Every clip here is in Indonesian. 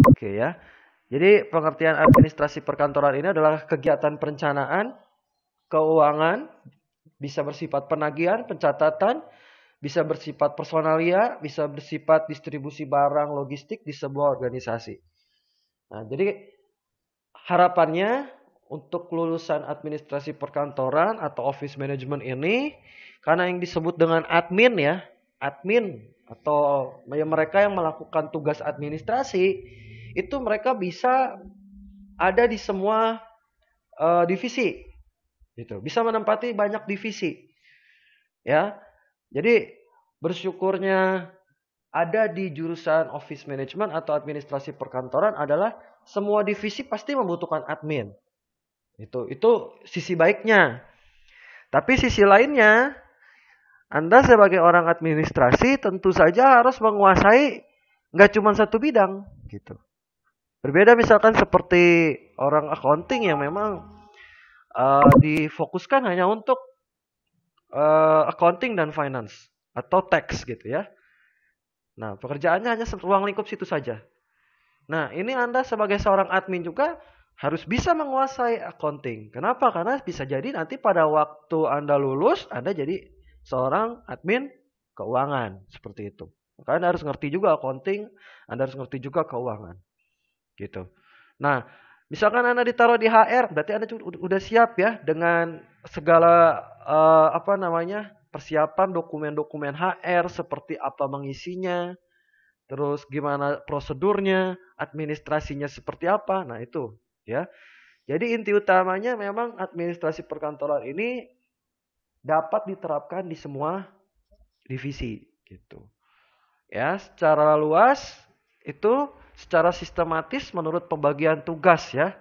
Oke ya. Jadi pengertian administrasi perkantoran ini adalah kegiatan perencanaan, keuangan, bisa bersifat penagihan, pencatatan, bisa bersifat personalia, bisa bersifat distribusi barang logistik di sebuah organisasi. Nah, jadi harapannya untuk lulusan administrasi perkantoran atau office management ini, karena yang disebut dengan admin ya, admin atau ya mereka yang melakukan tugas administrasi, itu mereka bisa ada di semua divisi, gitu. Bisa menempati banyak divisi, ya. Jadi bersyukurnya ada di jurusan office management atau administrasi perkantoran adalah semua divisi pasti membutuhkan admin. Itu sisi baiknya. Tapi sisi lainnya, Anda sebagai orang administrasi tentu saja harus menguasai nggak cuma satu bidang, gitu. Berbeda misalkan seperti orang accounting yang memang difokuskan hanya untuk accounting dan finance atau tax gitu ya. Nah, pekerjaannya hanya ruang lingkup situ saja. Nah, ini Anda sebagai seorang admin juga harus bisa menguasai accounting. Kenapa? Karena bisa jadi nanti pada waktu Anda lulus, Anda jadi seorang admin keuangan. Seperti itu. Maka Anda harus ngerti juga accounting, Anda harus ngerti juga keuangan. Gitu. Nah, misalkan Anda ditaruh di HR, berarti Anda udah siap ya dengan segala apa namanya persiapan dokumen-dokumen HR seperti apa mengisinya, terus gimana prosedurnya, administrasinya seperti apa. Nah, itu ya. Jadi inti utamanya memang administrasi perkantoran ini dapat diterapkan di semua divisi gitu. Ya, secara luas itu secara sistematis menurut pembagian tugas ya.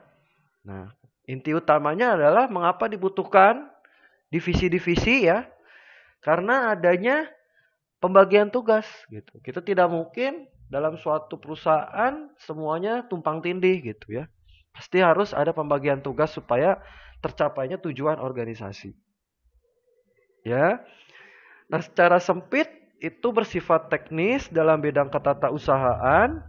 Nah, inti utamanya adalah mengapa dibutuhkan divisi-divisi ya? Karena adanya pembagian tugas gitu. Kita tidak mungkin dalam suatu perusahaan semuanya tumpang tindih gitu ya. Pasti harus ada pembagian tugas supaya tercapainya tujuan organisasi. Ya. Nah, secara sempit itu bersifat teknis dalam bidang ketatausahaan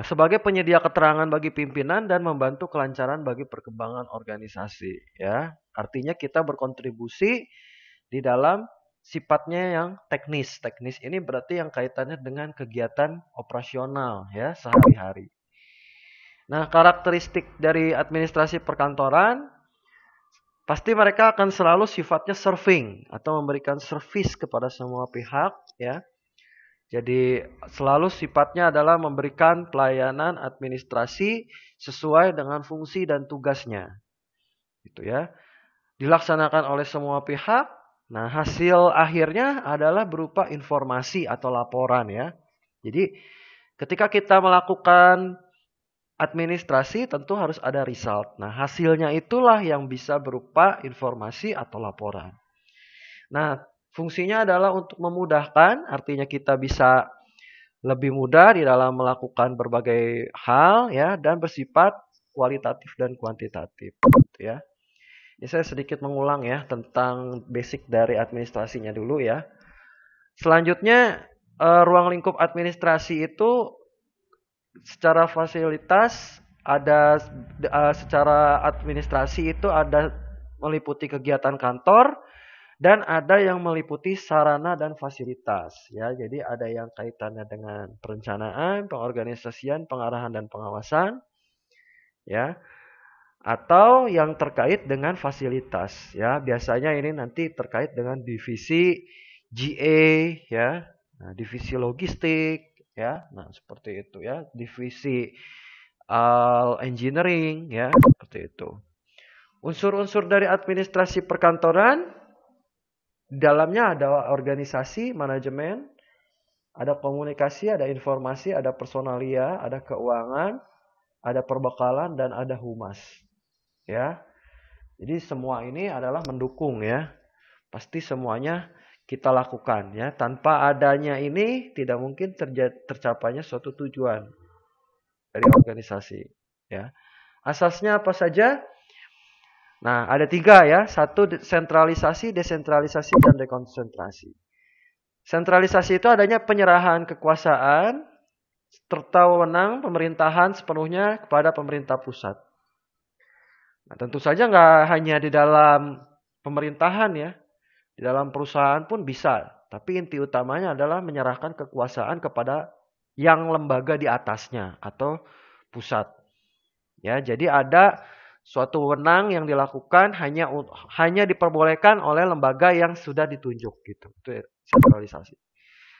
sebagai penyedia keterangan bagi pimpinan dan membantu kelancaran bagi perkembangan organisasi ya. Artinya kita berkontribusi di dalam sifatnya yang teknis. Teknis ini berarti yang kaitannya dengan kegiatan operasional ya sehari-hari. Nah, karakteristik dari administrasi perkantoran pasti mereka akan selalu sifatnya serving atau memberikan service kepada semua pihak ya. Jadi selalu sifatnya adalah memberikan pelayanan administrasi sesuai dengan fungsi dan tugasnya. Gitu ya. Dilaksanakan oleh semua pihak. Nah, hasil akhirnya adalah berupa informasi atau laporan ya. Jadi ketika kita melakukan administrasi tentu harus ada result. Nah, hasilnya itulah yang bisa berupa informasi atau laporan. Nah, fungsinya adalah untuk memudahkan, artinya kita bisa lebih mudah di dalam melakukan berbagai hal ya dan bersifat kualitatif dan kuantitatif gitu ya. Ini saya sedikit mengulang ya tentang basic dari administrasinya dulu ya. Selanjutnya ruang lingkup administrasi itu secara fasilitas ada secara administrasi itu ada meliputi kegiatan kantor dan ada yang meliputi sarana dan fasilitas ya. Jadi ada yang kaitannya dengan perencanaan, pengorganisasian, pengarahan dan pengawasan ya. Atau yang terkait dengan fasilitas ya. Biasanya ini nanti terkait dengan divisi GA ya. Nah, divisi logistik ya. Nah, seperti itu ya. Divisi engineering ya, seperti itu. Unsur-unsur dari administrasi perkantoran di dalamnya ada organisasi, manajemen, ada komunikasi, ada informasi, ada personalia, ada keuangan, ada perbekalan dan ada humas. Ya. Jadi semua ini adalah mendukung ya. Pasti semuanya kita lakukan ya. Tanpa adanya ini tidak mungkin tercapainya suatu tujuan dari organisasi ya. Asasnya apa saja? Nah, ada 3 ya. 1 sentralisasi, desentralisasi dan dekonsentrasi. Sentralisasi itu adanya penyerahan kekuasaan serta wewenang pemerintahan sepenuhnya kepada pemerintah pusat. Nah, tentu saja nggak hanya di dalam pemerintahan ya, di dalam perusahaan pun bisa. Tapi inti utamanya adalah menyerahkan kekuasaan kepada yang lembaga di atasnya atau pusat. Ya, jadi ada suatu wewenang yang dilakukan hanya diperbolehkan oleh lembaga yang sudah ditunjuk gitu. Itu sentralisasi.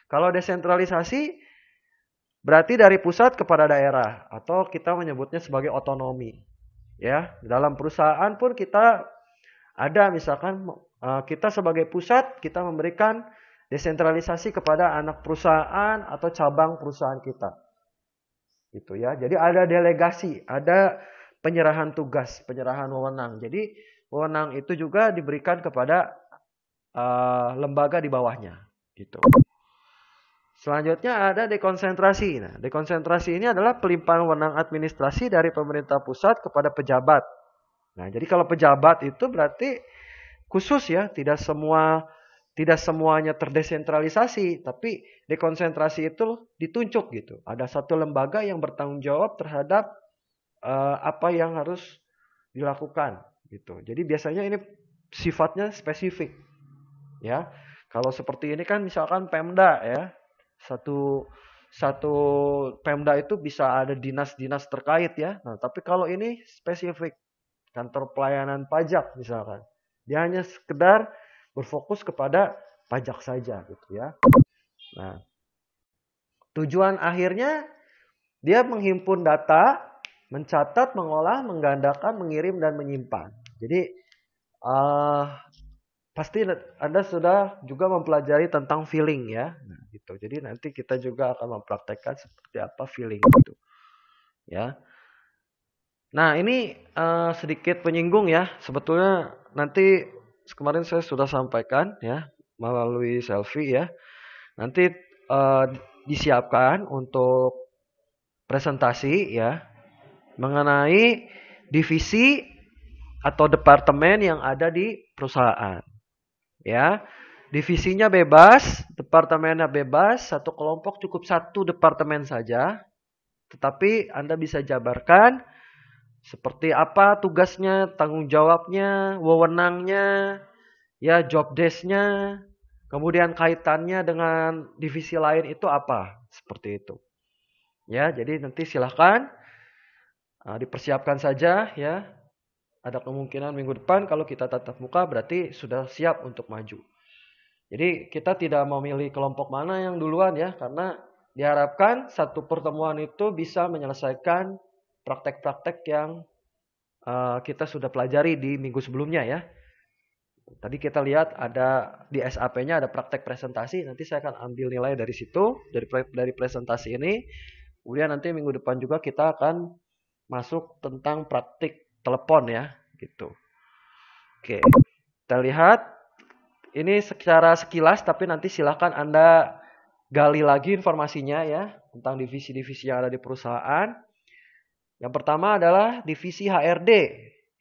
Kalau desentralisasi berarti dari pusat kepada daerah atau kita menyebutnya sebagai otonomi. Ya, dalam perusahaan pun kita ada misalkan kita sebagai pusat kita memberikan desentralisasi kepada anak perusahaan atau cabang perusahaan kita. Gitu ya. Jadi ada delegasi, ada penyerahan tugas, penyerahan wewenang. Jadi wewenang itu juga diberikan kepada lembaga di bawahnya, gitu. Selanjutnya ada dekonsentrasi. Nah, dekonsentrasi ini adalah pelimpahan wewenang administrasi dari pemerintah pusat kepada pejabat. Nah, jadi kalau pejabat itu berarti khusus ya, tidak semuanya terdesentralisasi, tapi dekonsentrasi itu ditunjuk gitu. Ada satu lembaga yang bertanggung jawab terhadap apa yang harus dilakukan gitu. Jadi biasanya ini sifatnya spesifik. Ya. Kalau seperti ini kan misalkan Pemda ya. Satu Pemda itu bisa ada dinas-dinas terkait ya. Nah, tapi kalau ini spesifik kantor pelayanan pajak misalkan. Dia hanya sekedar berfokus kepada pajak saja gitu ya. Nah, tujuan akhirnya dia menghimpun data, mencatat, mengolah, menggandakan, mengirim dan menyimpan. Jadi pasti Anda sudah juga mempelajari tentang feeling ya. Nah, gitu. Jadi nanti kita juga akan mempraktekkan seperti apa feeling itu. Ya. Nah, ini sedikit penyinggung ya. Sebetulnya nanti kemarin saya sudah sampaikan ya melalui selfie ya. Nanti disiapkan untuk presentasi ya mengenai divisi atau departemen yang ada di perusahaan. Ya, divisinya bebas, departemennya bebas, satu kelompok cukup satu departemen saja. Tetapi Anda bisa jabarkan seperti apa tugasnya, tanggung jawabnya, wewenangnya, ya job desk-nya, kemudian kaitannya dengan divisi lain itu apa, seperti itu. Ya, jadi nanti silahkan dipersiapkan saja ya. Ada kemungkinan minggu depan kalau kita tatap muka berarti sudah siap untuk maju. Jadi kita tidak memilih kelompok mana yang duluan ya, karena diharapkan satu pertemuan itu bisa menyelesaikan praktek-praktek yang kita sudah pelajari di minggu sebelumnya ya. Tadi kita lihat ada di SAP-nya ada praktek presentasi, nanti saya akan ambil nilai dari situ, dari presentasi ini. Kemudian nanti minggu depan juga kita akan masuk tentang praktik telepon ya, gitu. Oke, kita lihat ini secara sekilas, tapi nanti silakan Anda gali lagi informasinya ya tentang divisi-divisi yang ada di perusahaan. Yang pertama adalah divisi HRD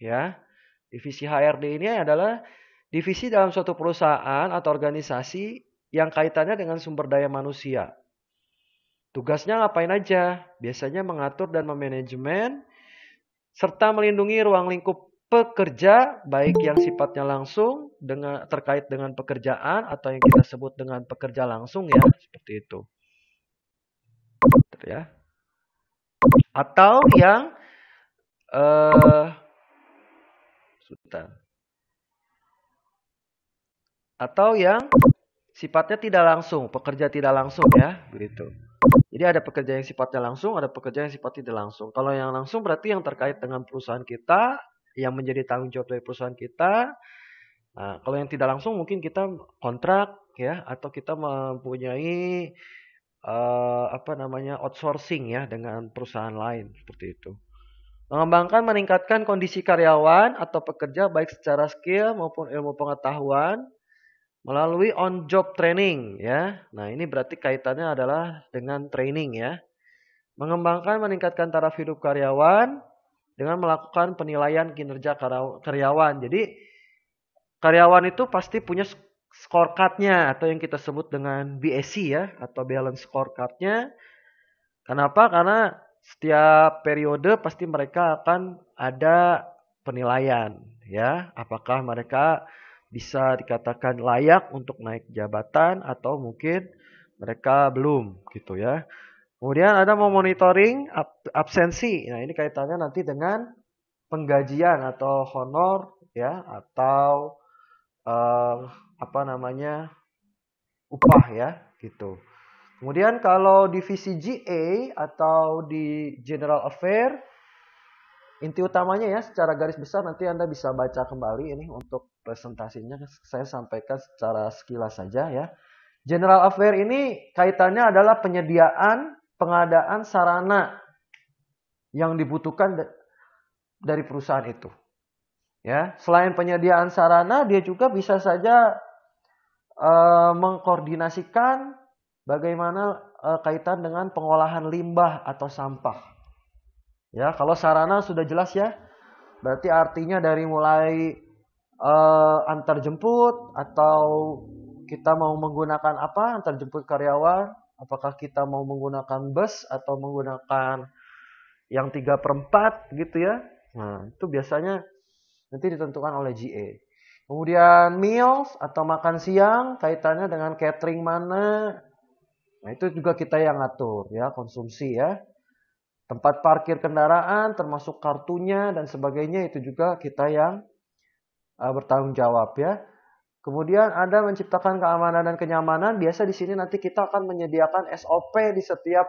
ya. Divisi HRD ini adalah divisi dalam suatu perusahaan atau organisasi yang kaitannya dengan sumber daya manusia. Tugasnya ngapain aja? Biasanya mengatur dan memanajemen serta melindungi ruang lingkup pekerja baik yang sifatnya langsung terkait dengan pekerjaan atau yang kita sebut dengan pekerja langsung ya, seperti itu. Ya. Atau yang sifatnya tidak langsung, pekerja tidak langsung ya, begitu. Jadi ada pekerja yang sifatnya langsung, ada pekerja yang sifatnya tidak langsung. Kalau yang langsung berarti yang terkait dengan perusahaan kita, yang menjadi tanggung jawab dari perusahaan kita. Nah, kalau yang tidak langsung mungkin kita kontrak ya, atau kita mempunyai outsourcing ya dengan perusahaan lain seperti itu. Mengembangkan, meningkatkan kondisi karyawan atau pekerja baik secara skill maupun ilmu pengetahuan melalui on-job training ya. Nah, ini berarti kaitannya adalah dengan training ya. Mengembangkan, meningkatkan taraf hidup karyawan dengan melakukan penilaian kinerja karyawan. Jadi, karyawan itu pasti punya scorecard-nya atau yang kita sebut dengan BSC ya, atau balance scorecard-nya. Kenapa? Karena setiap periode pasti mereka akan ada penilaian, ya. Apakah mereka bisa dikatakan layak untuk naik jabatan atau mungkin mereka belum gitu ya. Kemudian ada memonitoring absensi. Nah, ini kaitannya nanti dengan penggajian atau honor ya atau eh, apa namanya upah ya gitu. Kemudian kalau divisi GA atau di General Affair, inti utamanya ya secara garis besar nanti Anda bisa baca kembali ini untuk presentasinya saya sampaikan secara sekilas saja ya. General Affair ini kaitannya adalah penyediaan pengadaan sarana yang dibutuhkan dari perusahaan itu. Ya, selain penyediaan sarana, dia juga bisa saja mengkoordinasikan bagaimana kaitan dengan pengolahan limbah atau sampah. Ya, kalau sarana sudah jelas ya, berarti artinya dari mulai antar jemput atau kita mau menggunakan apa antar jemput karyawan, apakah kita mau menggunakan bus atau menggunakan yang 3/4 gitu ya. Nah, itu biasanya nanti ditentukan oleh GA. Kemudian meals atau makan siang kaitannya dengan catering mana. Nah, itu juga kita yang ngatur ya, konsumsi ya. Tempat parkir kendaraan termasuk kartunya dan sebagainya itu juga kita yang bertanggung jawab ya. Kemudian ada menciptakan keamanan dan kenyamanan. Biasa di sini nanti kita akan menyediakan SOP di setiap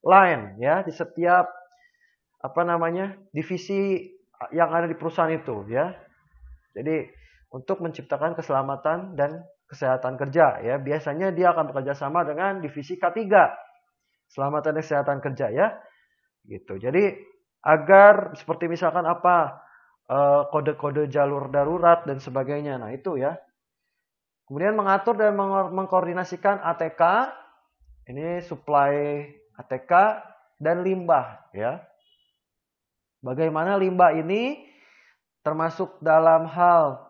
line ya, di setiap divisi yang ada di perusahaan itu ya. Jadi untuk menciptakan keselamatan dan kesehatan kerja ya. Biasanya dia akan bekerja sama dengan divisi K3, keselamatan dan kesehatan kerja ya. Gitu. Jadi agar seperti misalkan apa kode-kode jalur darurat dan sebagainya. Nah, itu ya. Kemudian mengatur dan mengkoordinasikan ATK, ini supply ATK dan limbah ya. Bagaimana limbah ini termasuk dalam hal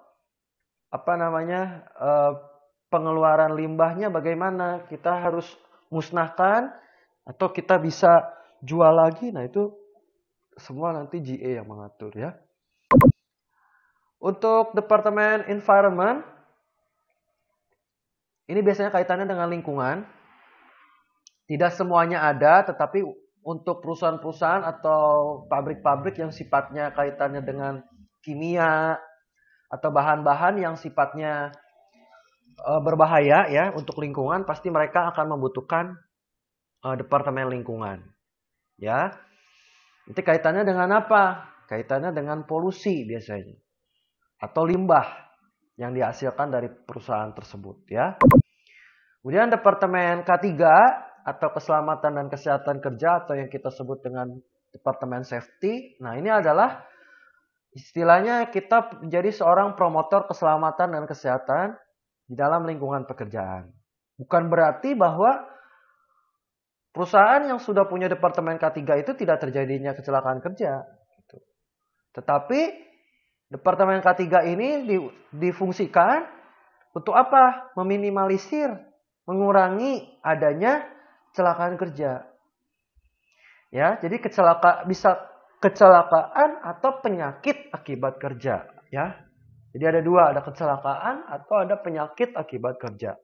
pengeluaran limbahnya bagaimana, kita harus musnahkan atau kita bisa jual lagi. Nah, itu semua nanti GA yang mengatur ya. Untuk Departemen Environment, ini biasanya kaitannya dengan lingkungan. Tidak semuanya ada, tetapi untuk perusahaan-perusahaan atau pabrik-pabrik yang sifatnya kaitannya dengan kimia atau bahan-bahan yang sifatnya berbahaya ya untuk lingkungan, pasti mereka akan membutuhkan Departemen Lingkungan. Ya. Itu kaitannya dengan apa? Kaitannya dengan polusi biasanya. Atau limbah yang dihasilkan dari perusahaan tersebut ya. Kemudian Departemen K3 atau Keselamatan dan Kesehatan Kerja atau yang kita sebut dengan Departemen Safety. Nah, ini adalah istilahnya kita menjadi seorang promotor keselamatan dan kesehatan di dalam lingkungan pekerjaan. Bukan berarti bahwa perusahaan yang sudah punya Departemen K3 itu tidak terjadinya kecelakaan kerja. Tetapi Departemen K3 ini difungsikan untuk apa? Meminimalisir, mengurangi adanya kecelakaan kerja. Ya, jadi bisa kecelakaan atau penyakit akibat kerja, ya. Jadi ada dua, ada kecelakaan atau ada penyakit akibat kerja.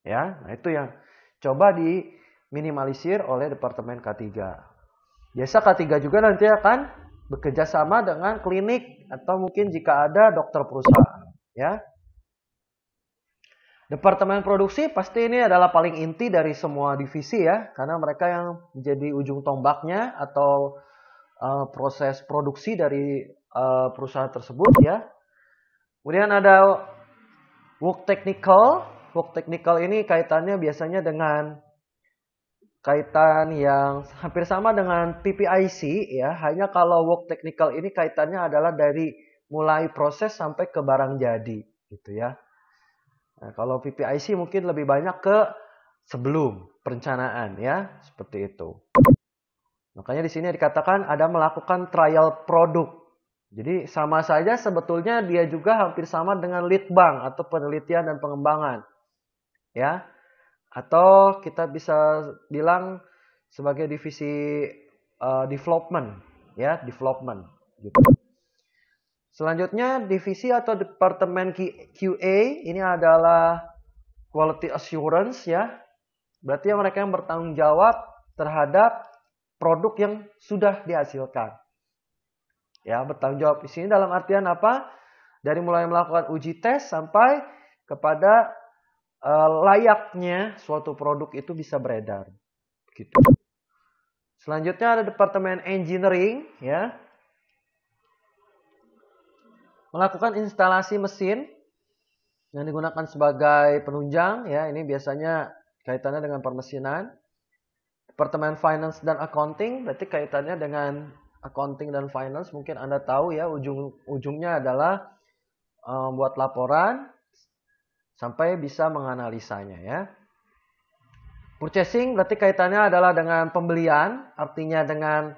Ya, nah itu yang coba diminimalisir oleh Departemen K3. Biasa K3 juga nanti akan bekerja sama dengan klinik atau mungkin jika ada dokter perusahaan, ya. Departemen produksi pasti ini adalah paling inti dari semua divisi ya, karena mereka yang menjadi ujung tombaknya atau proses produksi dari perusahaan tersebut ya. Kemudian ada work technical. Work technical ini kaitannya biasanya dengan kaitan yang hampir sama dengan PPIC ya, hanya kalau work technical ini kaitannya adalah dari mulai proses sampai ke barang jadi gitu ya. Nah, kalau PPIC mungkin lebih banyak ke sebelum perencanaan ya, seperti itu. Makanya di sini dikatakan ada melakukan trial produk. Jadi sama saja sebetulnya dia juga hampir sama dengan lead bank atau penelitian dan pengembangan. Ya. Atau kita bisa bilang sebagai divisi development, ya, development gitu. Selanjutnya divisi atau departemen QA ini adalah quality assurance, ya. Berarti mereka yang bertanggung jawab terhadap produk yang sudah dihasilkan. Ya, bertanggung jawab di sini dalam artian apa? Dari mulai melakukan uji tes sampai kepada layaknya suatu produk itu bisa beredar. Gitu. Selanjutnya ada departemen engineering, ya. Melakukan instalasi mesin yang digunakan sebagai penunjang, ya. Ini biasanya kaitannya dengan permesinan. Departemen finance dan accounting berarti kaitannya dengan accounting dan finance. Mungkin Anda tahu ya, ujungnya adalah buat laporan sampai bisa menganalisanya, ya. Purchasing berarti kaitannya adalah dengan pembelian, artinya dengan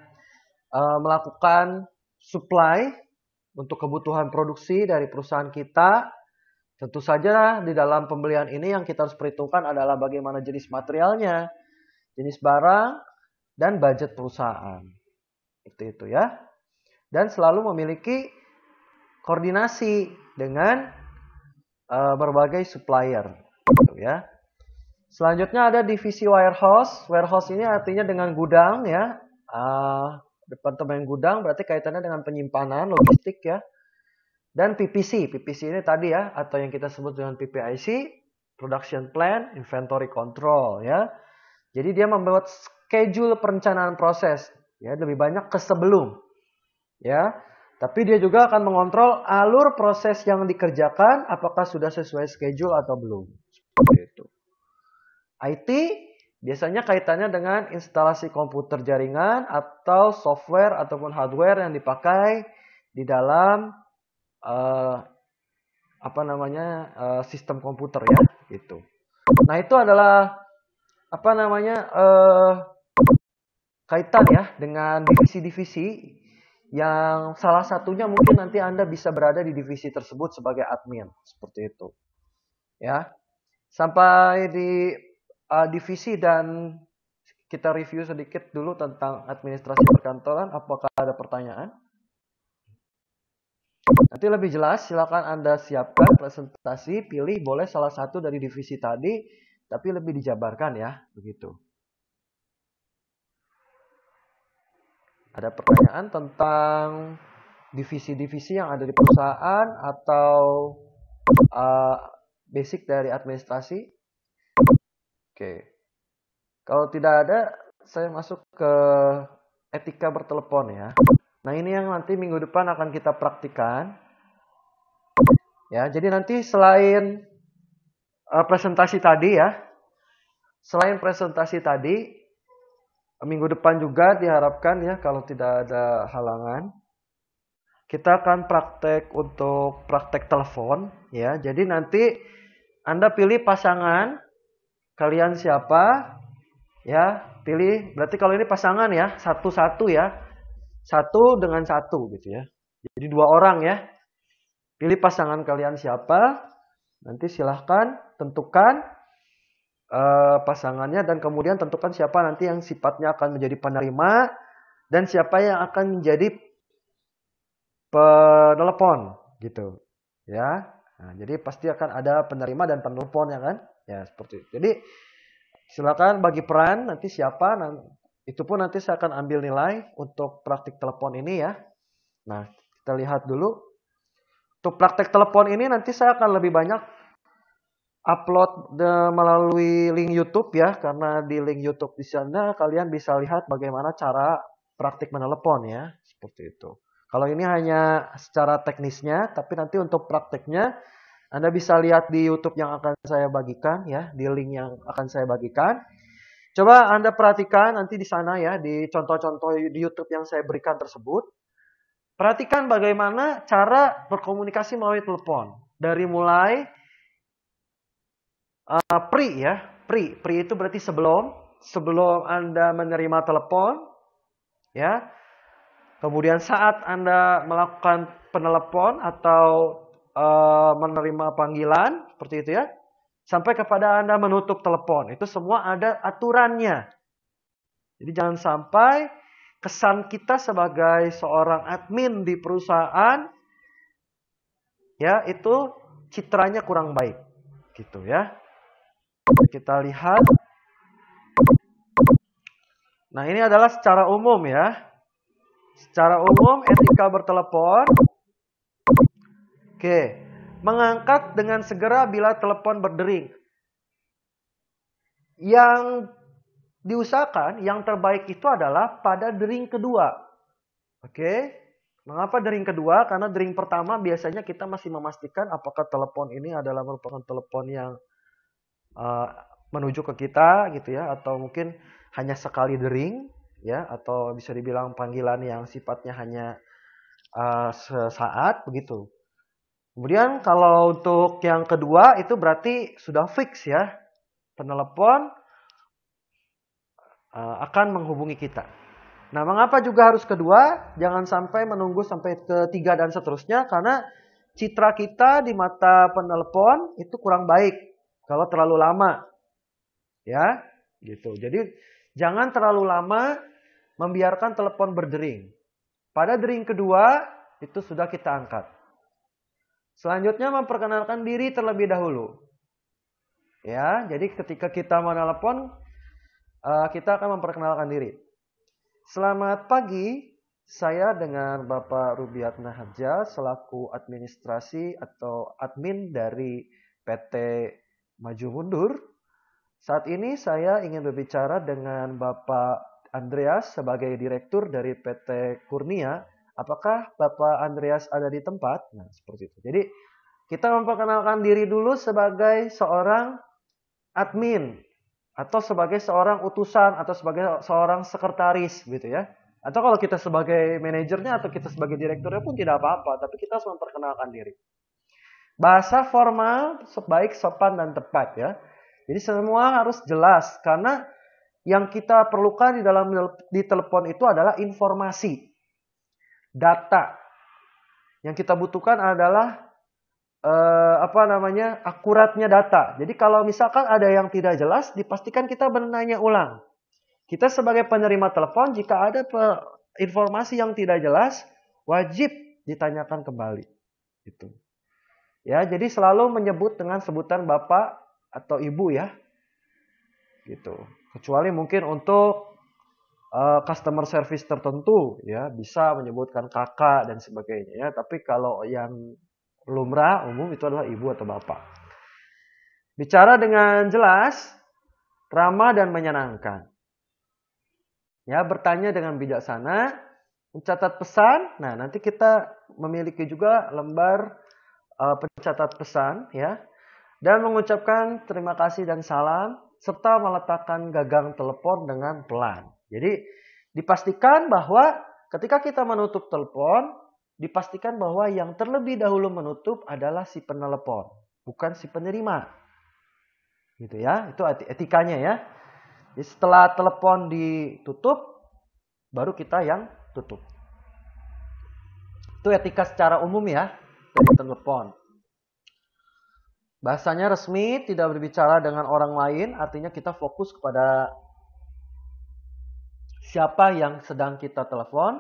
melakukan supply untuk kebutuhan produksi dari perusahaan kita. Tentu saja di dalam pembelian ini yang kita harus perhitungkan adalah bagaimana jenis materialnya, jenis barang, dan budget perusahaan. Seperti itu, ya. Dan selalu memiliki koordinasi dengan berbagai supplier, gitu, ya. Selanjutnya ada divisi warehouse. Warehouse ini artinya dengan gudang, ya. Departemen gudang berarti kaitannya dengan penyimpanan, logistik, ya. Dan PPC. PPC ini tadi, ya, atau yang kita sebut dengan PPIC, Production Plan, Inventory Control, ya. Jadi dia membuat schedule perencanaan proses, ya, lebih banyak ke sebelum, ya. Tapi dia juga akan mengontrol alur proses yang dikerjakan apakah sudah sesuai schedule atau belum. Seperti itu. IT biasanya kaitannya dengan instalasi komputer jaringan atau software ataupun hardware yang dipakai di dalam sistem komputer, ya, gitu. Nah, itu adalah kaitan, ya, dengan divisi-divisi yang salah satunya mungkin nanti Anda bisa berada di divisi tersebut sebagai admin, seperti itu, ya. Sampai di divisi dan kita review sedikit dulu tentang administrasi perkantoran. Apakah ada pertanyaan? Nanti lebih jelas, silakan Anda siapkan presentasi, pilih boleh salah satu dari divisi tadi, tapi lebih dijabarkan, ya, begitu. Ada pertanyaan tentang divisi-divisi yang ada di perusahaan atau basic dari administrasi? Oke. Kalau tidak ada, saya masuk ke etika bertelepon, ya. Nah, ini yang nanti minggu depan akan kita praktikan. Ya, jadi nanti selain presentasi tadi, ya. Selain presentasi tadi, minggu depan juga diharapkan, ya, kalau tidak ada halangan, kita akan praktek untuk praktek telepon, ya. Jadi nanti Anda pilih pasangan kalian siapa, ya, pilih. Berarti kalau ini pasangan, ya, satu-satu, ya, satu dengan satu, gitu, ya. Jadi 2 orang, ya. Pilih pasangan kalian siapa, nanti silahkan tentukan pasangannya dan kemudian tentukan siapa nanti yang sifatnya akan menjadi penerima dan siapa yang akan menjadi penelepon, gitu, ya. Nah, jadi pasti akan ada penerima dan penelepon, ya kan? Ya, seperti itu. Jadi silakan bagi peran nanti siapa, itu pun nanti saya akan ambil nilai untuk praktik telepon ini, ya. Nah, kita lihat dulu. Untuk praktek telepon ini nanti saya akan lebih banyak upload melalui link YouTube, ya, karena di link YouTube di sana kalian bisa lihat bagaimana cara praktik menelepon, ya, seperti itu. Kalau ini hanya secara teknisnya, tapi nanti untuk prakteknya Anda bisa lihat di YouTube yang akan saya bagikan, ya, di link yang akan saya bagikan. Coba Anda perhatikan nanti di sana, ya, di contoh-contoh di YouTube yang saya berikan tersebut. Perhatikan bagaimana cara berkomunikasi melalui telepon. Dari mulai pre, ya. Pre itu berarti sebelum Anda menerima telepon, ya. Kemudian saat Anda melakukan penelepon atau menerima panggilan, seperti itu, ya. sampai kepada Anda menutup telepon. Itu semua ada aturannya. Jadi jangan sampai kesan kita sebagai seorang admin di perusahaan ya itu citranya kurang baik. Gitu ya. Kita lihat. Nah, ini adalah secara umum ya. Secara umum etika bertelepon. Oke. Mengangkat dengan segera bila telepon berdering. Yang diusahakan, yang terbaik itu adalah pada dering kedua. Oke. Mengapa dering kedua? Karena dering pertama biasanya kita masih memastikan apakah telepon ini adalah merupakan telepon yang menuju ke kita gitu ya. Atau mungkin hanya sekali dering ya. Atau bisa dibilang panggilan yang sifatnya hanya sesaat begitu. Kemudian kalau untuk yang kedua itu berarti sudah fix ya. Penelepon akan menghubungi kita. Nah, mengapa juga harus kedua? Jangan sampai menunggu sampai ketiga dan seterusnya. Karena citra kita di mata penelepon itu kurang baik. Kalau terlalu lama. Ya, gitu. Jadi jangan terlalu lama membiarkan telepon berdering. Pada dering kedua itu sudah kita angkat. Selanjutnya memperkenalkan diri terlebih dahulu. Ya, jadi ketika kita menelepon, kita akan memperkenalkan diri. Selamat pagi, saya dengan Bapak Rubiatna Harja selaku administrasi atau admin dari PT Maju Mundur. Saat ini saya ingin berbicara dengan Bapak Andreas sebagai direktur dari PT Kurnia. Apakah Bapak Andreas ada di tempat? Nah, seperti itu. Jadi, kita memperkenalkan diri dulu sebagai seorang admin. Atau sebagai seorang utusan. Atau sebagai seorang sekretaris gitu ya. Atau kalau kita sebagai manajernya atau kita sebagai direkturnya pun tidak apa-apa. Tapi kita harus memperkenalkan diri. Bahasa formal sebaik sopan dan tepat ya. Jadi semua harus jelas. Karena yang kita perlukan di telepon itu adalah informasi. Data. Yang kita butuhkan adalah akuratnya data. Jadi kalau misalkan ada yang tidak jelas, dipastikan kita bertanya ulang. Kita sebagai penerima telepon, jika ada informasi yang tidak jelas, wajib ditanyakan kembali. Gitu. Ya, jadi selalu menyebut dengan sebutan Bapak atau Ibu ya. Gitu. Kecuali mungkin untuk customer service tertentu ya bisa menyebutkan kakak dan sebagainya ya, tapi kalau yang lumrah umum itu adalah ibu atau bapak. Bicara dengan jelas, ramah dan menyenangkan. Ya, bertanya dengan bijaksana, mencatat pesan. Nah, nanti kita memiliki juga lembar pencatat pesan ya. Dan mengucapkan terima kasih dan salam serta meletakkan gagang telepon dengan pelan. Jadi dipastikan bahwa ketika kita menutup telepon, dipastikan bahwa yang terlebih dahulu menutup adalah si penelepon, bukan si penerima. Gitu ya, itu etikanya ya. Jadi setelah telepon ditutup, baru kita yang tutup. Itu etika secara umum ya, dari telepon. Bahasanya resmi, tidak berbicara dengan orang lain, artinya kita fokus kepada siapa yang sedang kita telepon.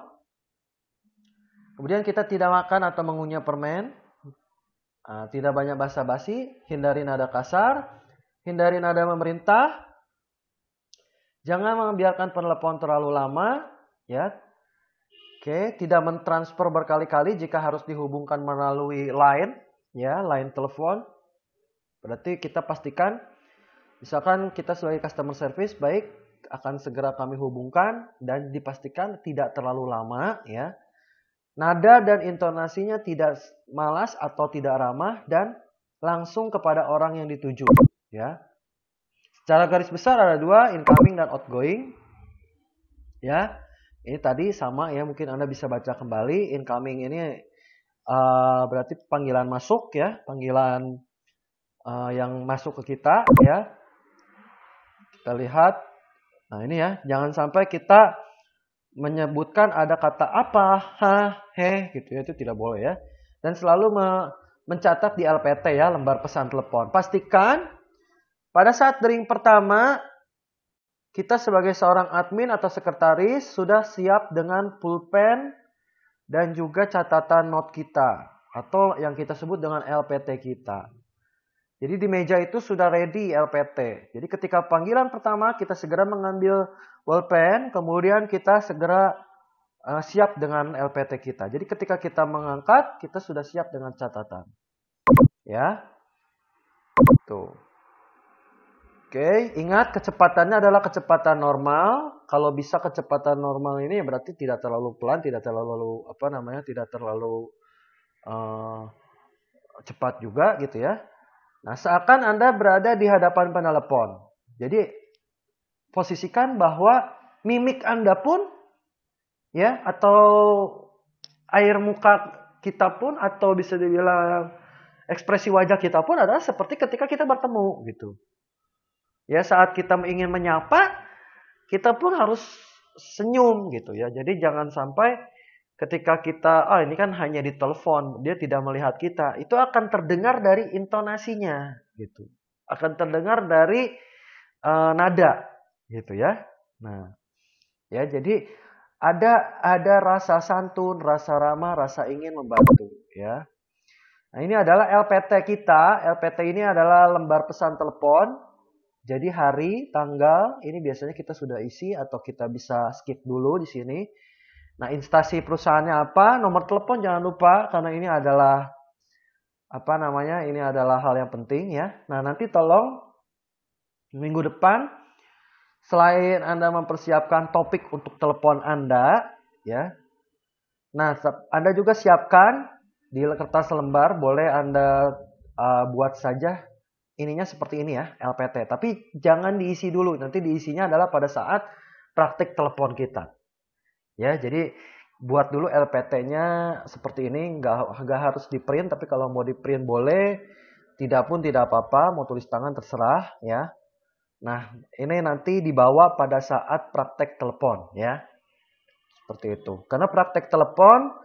Kemudian kita tidak makan atau mengunyah permen. Tidak banyak basa-basi. Hindari nada kasar. Hindari nada memerintah. Jangan membiarkan penelepon terlalu lama. Ya. Oke, tidak mentransfer berkali-kali jika harus dihubungkan melalui line. Ya, line telepon. Berarti kita pastikan. Misalkan kita sebagai customer service, baik akan segera kami hubungkan dan dipastikan tidak terlalu lama ya. Nada dan intonasinya tidak malas atau tidak ramah dan langsung kepada orang yang dituju ya. Secara garis besar ada dua, incoming dan outgoing. Ya. Ini tadi sama ya, mungkin Anda bisa baca kembali. Incoming ini berarti panggilan masuk ya, panggilan yang masuk ke kita ya. Kita lihat. Nah ini ya, jangan sampai kita menyebutkan ada kata apa, ha, he, gitu ya, itu tidak boleh ya. Dan selalu mencatat di LPT ya, lembar pesan telepon. Pastikan Pada saat dering pertama, kita sebagai seorang admin atau sekretaris sudah siap dengan pulpen dan juga catatan note kita atau yang kita sebut dengan LPT kita. Jadi di meja itu sudah ready LPT. Jadi ketika panggilan pertama kita segera mengambil pulpen, kemudian kita segera siap dengan LPT kita. Jadi ketika kita mengangkat, kita sudah siap dengan catatan. Ya. Tuh. Oke, ingat kecepatannya adalah kecepatan normal. Kalau bisa kecepatan normal ini berarti tidak terlalu pelan, tidak terlalu tidak terlalu cepat juga gitu ya. Nah, seakan Anda berada di hadapan penelepon. Jadi posisikan bahwa mimik Anda pun ya atau air muka kita pun atau bisa dibilang ekspresi wajah kita pun adalah seperti ketika kita bertemu gitu. Ya, saat kita ingin menyapa, kita pun harus senyum gitu ya. Jadi jangan sampai ketika kita, ini kan hanya di telepon, dia tidak melihat kita. Itu akan terdengar dari intonasinya gitu. Akan terdengar dari nada gitu ya. Nah, ya jadi ada rasa santun, rasa ramah, rasa ingin membantu ya. Nah, ini adalah LPT kita. LPT ini adalah lembar pesan telepon. Jadi hari, tanggal, ini biasanya kita sudah isi atau kita bisa skip dulu di sini. Nah, instansi perusahaannya apa? Nomor telepon jangan lupa karena ini adalah ini adalah hal yang penting ya. Nah, nanti tolong minggu depan selain Anda mempersiapkan topik untuk telepon Anda ya. Nah, Anda juga siapkan di kertas lembar, boleh Anda buat saja ininya seperti ini ya, LPT. Tapi jangan diisi dulu. Nanti diisinya adalah pada saat praktik telepon kita. Ya, jadi buat dulu LPT-nya seperti ini. Nggak harus di print, tapi kalau mau di print boleh. Tidak pun tidak apa-apa. Mau tulis tangan terserah ya. Nah, ini nanti dibawa pada saat praktek telepon ya. Seperti itu. Karena praktek telepon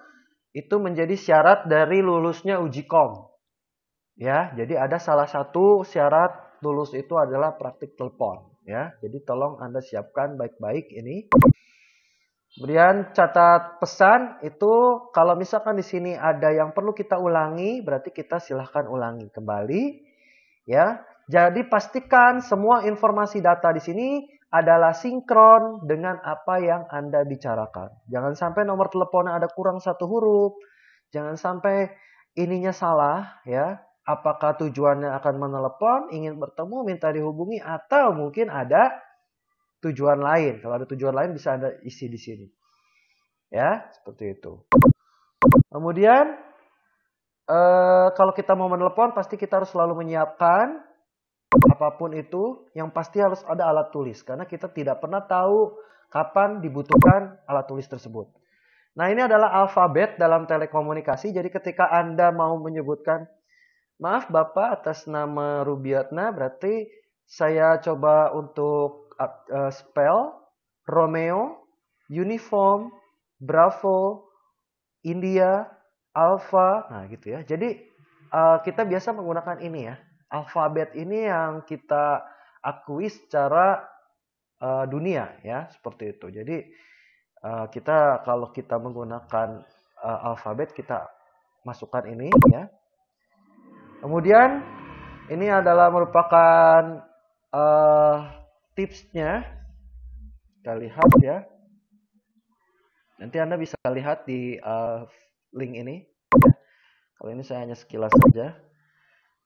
itu menjadi syarat dari lulusnya uji kom. Ya, jadi ada salah satu syarat lulus itu adalah praktik telepon ya. Jadi tolong Anda siapkan baik-baik ini. Kemudian catat pesan itu kalau misalkan di sini ada yang perlu kita ulangi, berarti kita silahkan ulangi kembali ya. Jadi pastikan semua informasi data di sini adalah sinkron dengan apa yang Anda bicarakan. Jangan sampai nomor teleponnya ada kurang satu huruf. Jangan sampai ininya salah ya. Apakah tujuannya akan menelepon, ingin bertemu, minta dihubungi, atau mungkin ada tujuan lain. Kalau ada tujuan lain bisa Anda isi di sini. Ya, seperti itu. Kemudian, kalau kita mau menelepon, pasti kita harus selalu menyiapkan apapun itu. Yang pasti harus ada alat tulis. Karena kita tidak pernah tahu kapan dibutuhkan alat tulis tersebut. Nah, ini adalah alfabet dalam telekomunikasi. Jadi ketika Anda mau menyebutkan, maaf Bapak atas nama Rubiatna, berarti saya coba untuk spell Romeo, Uniform, Bravo, India, Alpha, nah gitu ya. Jadi kita biasa menggunakan ini ya. Alfabet ini yang kita akui secara dunia ya, seperti itu. Jadi kalau kita menggunakan alfabet kita masukkan ini ya. Kemudian ini adalah merupakan tipsnya. Kita lihat ya. Nanti Anda bisa lihat di link ini. Kalau ini saya hanya sekilas saja.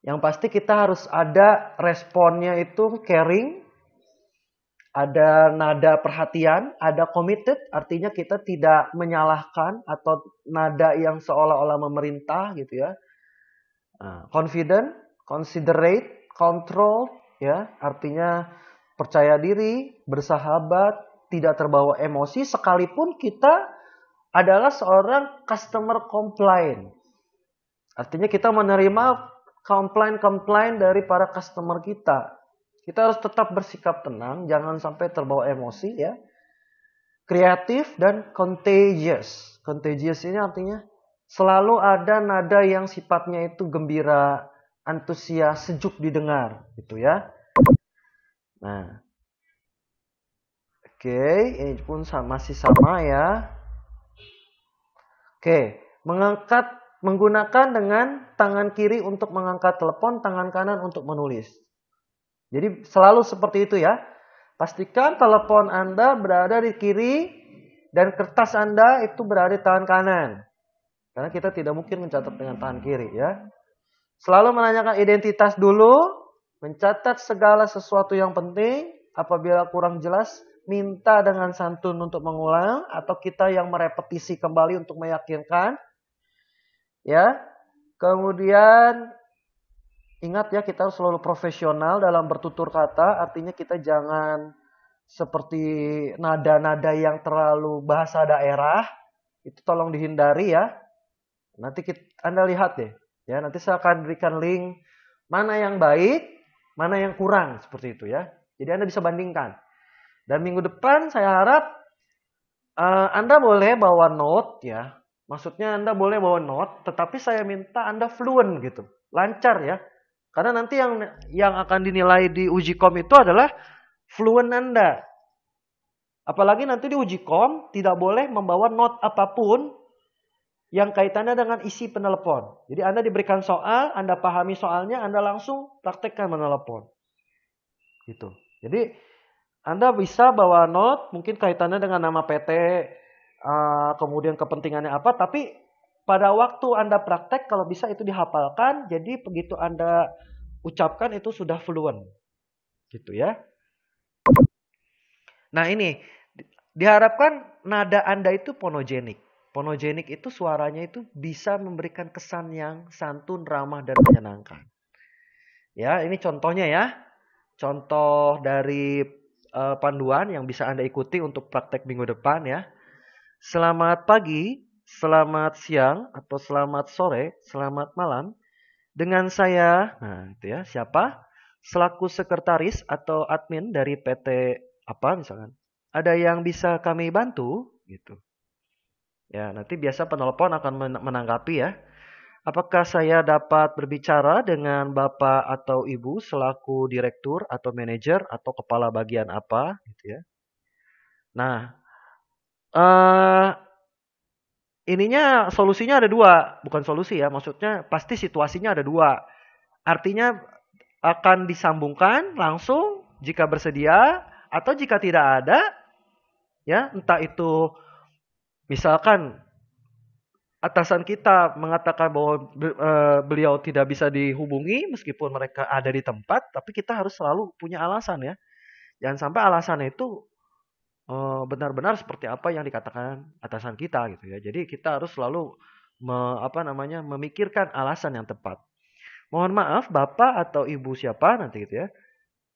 Yang pasti kita harus ada responnya itu caring. Ada nada perhatian, ada committed. Artinya kita tidak menyalahkan atau nada yang seolah-olah memerintah gitu ya. Confident, considerate, control, ya, artinya percaya diri, bersahabat, tidak terbawa emosi, sekalipun kita adalah seorang customer complaint. Artinya kita menerima komplain dari para customer kita. Kita harus tetap bersikap tenang, jangan sampai terbawa emosi, ya. Kreatif dan contagious. Contagious ini artinya selalu ada nada yang sifatnya itu gembira, antusias, sejuk didengar, gitu ya. Nah, oke, ini pun masih sama ya. Oke, menggunakan dengan tangan kiri untuk mengangkat telepon, tangan kanan untuk menulis. Jadi selalu seperti itu ya. Pastikan telepon Anda berada di kiri dan kertas Anda itu berada di tangan kanan. Karena kita tidak mungkin mencatat dengan tangan kiri ya. Selalu menanyakan identitas dulu, mencatat segala sesuatu yang penting. Apabila kurang jelas, minta dengan santun untuk mengulang atau kita yang merepetisi kembali untuk meyakinkan. Ya. Kemudian ingat ya, kita harus selalu profesional dalam bertutur kata. Artinya kita jangan seperti nada-nada yang terlalu bahasa daerah. Itu tolong dihindari ya. Nanti Anda lihat deh. Ya, nanti saya akan berikan link mana yang baik, mana yang kurang seperti itu ya. Jadi Anda bisa bandingkan. Dan minggu depan saya harap Anda boleh bawa note ya. Maksudnya Anda boleh bawa note, tetapi saya minta Anda fluent gitu, lancar ya. Karena nanti yang akan dinilai di uji kom itu adalah fluent Anda. Apalagi nanti di uji kom tidak boleh membawa note apapun yang kaitannya dengan isi penelepon. Jadi Anda diberikan soal, Anda pahami soalnya, Anda langsung praktekkan menelepon. Gitu. Jadi Anda bisa bawa note, mungkin kaitannya dengan nama PT, kemudian kepentingannya apa, tapi pada waktu Anda praktek, kalau bisa itu dihafalkan, jadi begitu Anda ucapkan itu sudah fluent. Gitu ya. Nah ini, diharapkan nada Anda itu fonogenik. Fonogenik itu suaranya itu bisa memberikan kesan yang santun, ramah, dan menyenangkan. Ya, ini contohnya ya. Contoh dari panduan yang bisa Anda ikuti untuk praktek minggu depan ya. Selamat pagi, selamat siang, atau selamat sore, selamat malam. Dengan saya, nah itu ya, siapa? Selaku sekretaris atau admin dari PT apa misalkan. Ada yang bisa kami bantu? Gitu. Ya, nanti biasa penelpon akan menanggapi ya. Apakah saya dapat berbicara dengan Bapak atau Ibu selaku direktur atau manajer atau kepala bagian apa gitu ya. Nah, eh ininya solusinya ada dua, bukan solusi ya, maksudnya pasti situasinya ada dua. Artinya akan disambungkan langsung jika bersedia atau jika tidak ada ya, entah itu misalkan atasan kita mengatakan bahwa beliau tidak bisa dihubungi meskipun mereka ada di tempat, tapi kita harus selalu punya alasan ya. Jangan sampai alasan itu benar-benar seperti apa yang dikatakan atasan kita gitu ya. Jadi kita harus selalu memikirkan alasan yang tepat. Mohon maaf Bapak atau Ibu siapa nanti gitu ya.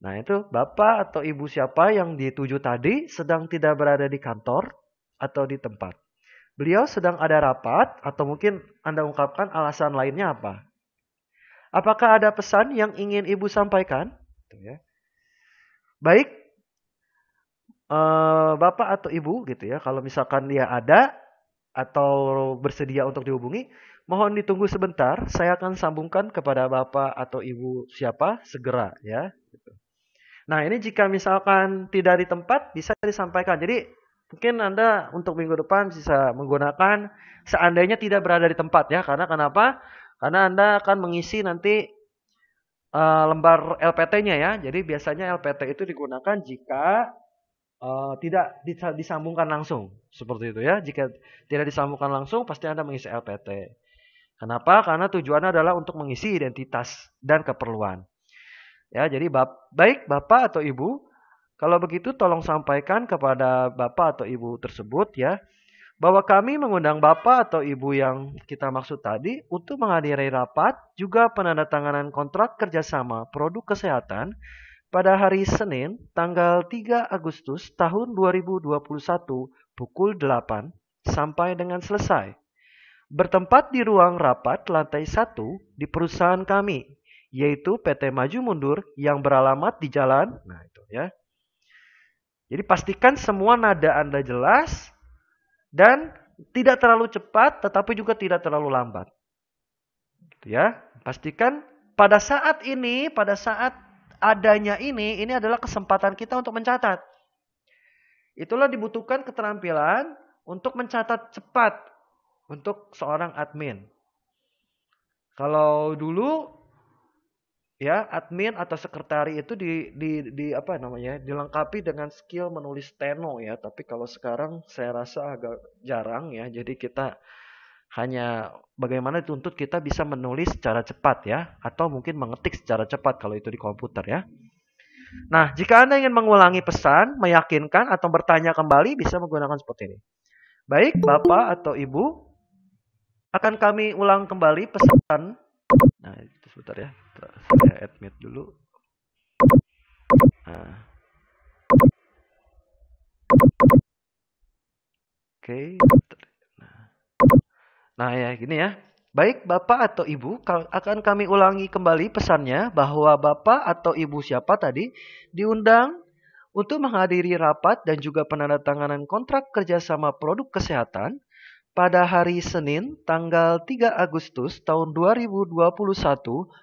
Nah itu Bapak atau Ibu siapa yang dituju tadi sedang tidak berada di kantor atau di tempat. Beliau sedang ada rapat atau mungkin Anda ungkapkan alasan lainnya apa. Apakah ada pesan yang ingin Ibu sampaikan? Gitu ya. Baik, Bapak atau Ibu gitu ya. Kalau misalkan dia ada atau bersedia untuk dihubungi, mohon ditunggu sebentar. Saya akan sambungkan kepada Bapak atau Ibu siapa segera ya. Gitu. Nah ini jika misalkan tidak di tempat bisa disampaikan. Jadi mungkin Anda untuk minggu depan bisa menggunakan seandainya tidak berada di tempat ya. Karena kenapa? Karena Anda akan mengisi nanti lembar LPT-nya ya. Jadi biasanya LPT itu digunakan jika tidak disambungkan langsung. Seperti itu ya. Jika tidak disambungkan langsung pasti Anda mengisi LPT. Kenapa? Karena tujuannya adalah untuk mengisi identitas dan keperluan. Ya, jadi baik Bapak atau Ibu, kalau begitu tolong sampaikan kepada Bapak atau Ibu tersebut ya, bahwa kami mengundang Bapak atau Ibu yang kita maksud tadi untuk menghadiri rapat juga penandatanganan kontrak kerjasama produk kesehatan pada hari Senin tanggal 3 Agustus tahun 2021 pukul 8 sampai dengan selesai. Bertempat di ruang rapat lantai 1 di perusahaan kami, yaitu PT Maju Mundur yang beralamat di jalan. Nah, itu ya. Jadi pastikan semua nada Anda jelas dan tidak terlalu cepat tetapi juga tidak terlalu lambat. Gitu ya. Pastikan pada saat ini, pada saat adanya ini adalah kesempatan kita untuk mencatat. Itulah dibutuhkan keterampilan untuk mencatat cepat untuk seorang admin. Kalau dulu ya admin atau sekretari itu di apa namanya? Dilengkapi dengan skill menulis steno ya, tapi kalau sekarang saya rasa agak jarang ya. Jadi kita hanya bagaimana dituntut kita bisa menulis secara cepat ya, atau mungkin mengetik secara cepat kalau itu di komputer ya. Nah, jika Anda ingin mengulangi pesan, meyakinkan atau bertanya kembali bisa menggunakan seperti ini. Baik, Bapak atau Ibu, akan kami ulang kembali pesan. Nah, itu sebentar ya. Saya admit dulu. Nah. Oke. Nah, ya gini ya. Baik, Bapak atau Ibu, akan kami ulangi kembali pesannya bahwa Bapak atau Ibu siapa tadi diundang untuk menghadiri rapat dan juga penandatanganan kontrak kerjasama produk kesehatan pada hari Senin tanggal 3 Agustus tahun 2021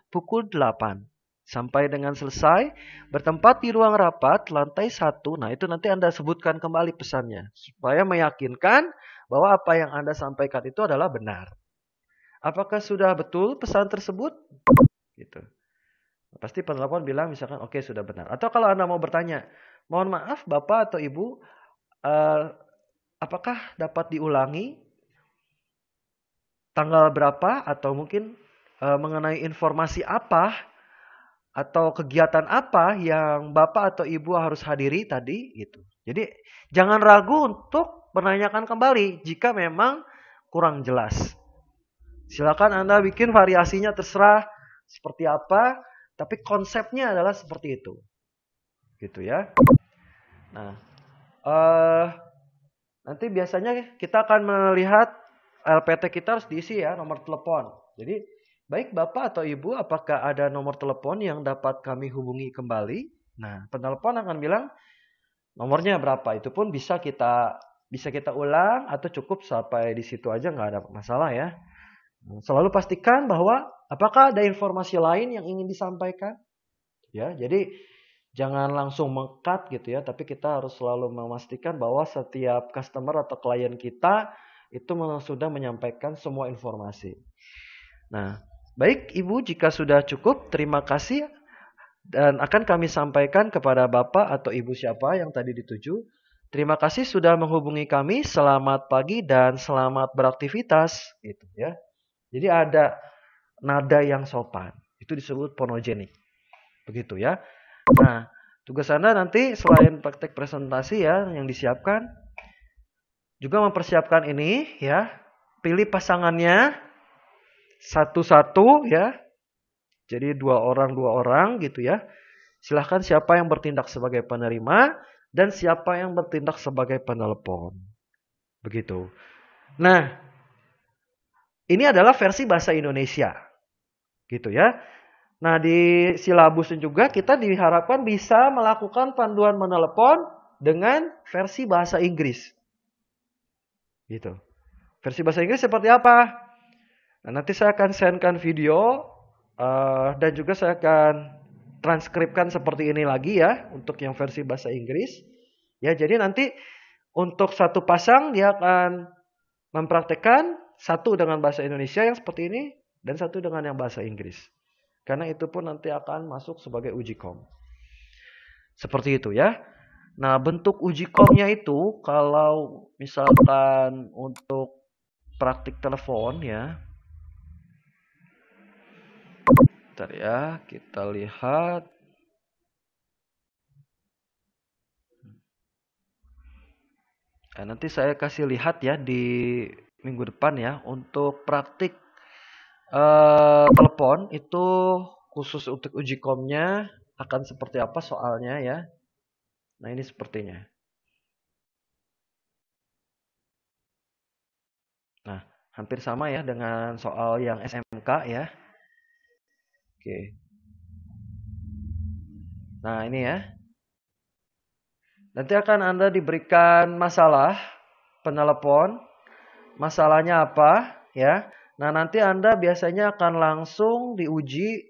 pukul 8. Sampai dengan selesai, bertempat di ruang rapat lantai 1. Nah, itu nanti Anda sebutkan kembali pesannya. Supaya meyakinkan bahwa apa yang Anda sampaikan itu adalah benar. Apakah sudah betul pesan tersebut? Gitu. Pasti penelpon bilang misalkan oke, sudah benar. Atau kalau Anda mau bertanya, mohon maaf Bapak atau Ibu, apakah dapat diulangi tanggal berapa atau mungkin mengenai informasi apa atau kegiatan apa yang Bapak atau Ibu harus hadiri tadi gitu. Jadi jangan ragu untuk menanyakan kembali jika memang kurang jelas. Silakan Anda bikin variasinya terserah seperti apa, tapi konsepnya adalah seperti itu. Gitu ya. Nah, nanti biasanya kita akan melihat LPT kita harus diisi ya, nomor telepon. Jadi, baik Bapak atau Ibu, apakah ada nomor telepon yang dapat kami hubungi kembali? Nah, penelpon akan bilang nomornya berapa. Itu pun bisa kita ulang atau cukup sampai di situ aja, nggak ada masalah ya. Selalu pastikan bahwa apakah ada informasi lain yang ingin disampaikan. Ya, jadi jangan langsung meng-cut gitu ya, tapi kita harus selalu memastikan bahwa setiap customer atau klien kita itu sudah menyampaikan semua informasi. Nah, baik Ibu, jika sudah cukup, terima kasih. Dan akan kami sampaikan kepada Bapak atau Ibu siapa yang tadi dituju. Terima kasih sudah menghubungi kami. Selamat pagi dan selamat beraktivitas. Itu ya. Jadi ada nada yang sopan. Itu disebut phonogenik. Begitu ya. Nah, tugas Anda nanti selain praktek presentasi ya yang disiapkan, juga mempersiapkan ini ya. Pilih pasangannya satu-satu ya. Jadi dua orang gitu ya. Silahkan siapa yang bertindak sebagai penerima dan siapa yang bertindak sebagai penelpon. Begitu. Nah, ini adalah versi bahasa Indonesia. Gitu ya. Nah, di silabusnya juga kita diharapkan bisa melakukan panduan menelepon dengan versi bahasa Inggris. Gitu. Versi bahasa Inggris seperti apa? Nah, nanti saya akan sendkan video dan juga saya akan transkripkan seperti ini lagi ya untuk yang versi bahasa Inggris. Ya, jadi nanti untuk satu pasang dia akan mempraktekkan satu dengan bahasa Indonesia yang seperti ini dan satu dengan yang bahasa Inggris. Karena itu pun nanti akan masuk sebagai uji kom. Seperti itu ya. Nah, bentuk uji komnya itu kalau misalkan untuk praktik telepon ya. Bentar ya, kita lihat. Nah, nanti saya kasih lihat ya di minggu depan ya untuk praktik telepon itu khusus untuk uji komnya akan seperti apa soalnya ya. Nah, ini sepertinya. Nah, hampir sama ya dengan soal yang SMK ya. Oke. Nah, ini ya. Nanti akan Anda diberikan masalah penelepon. Masalahnya apa ya? Nah, nanti Anda biasanya akan langsung diuji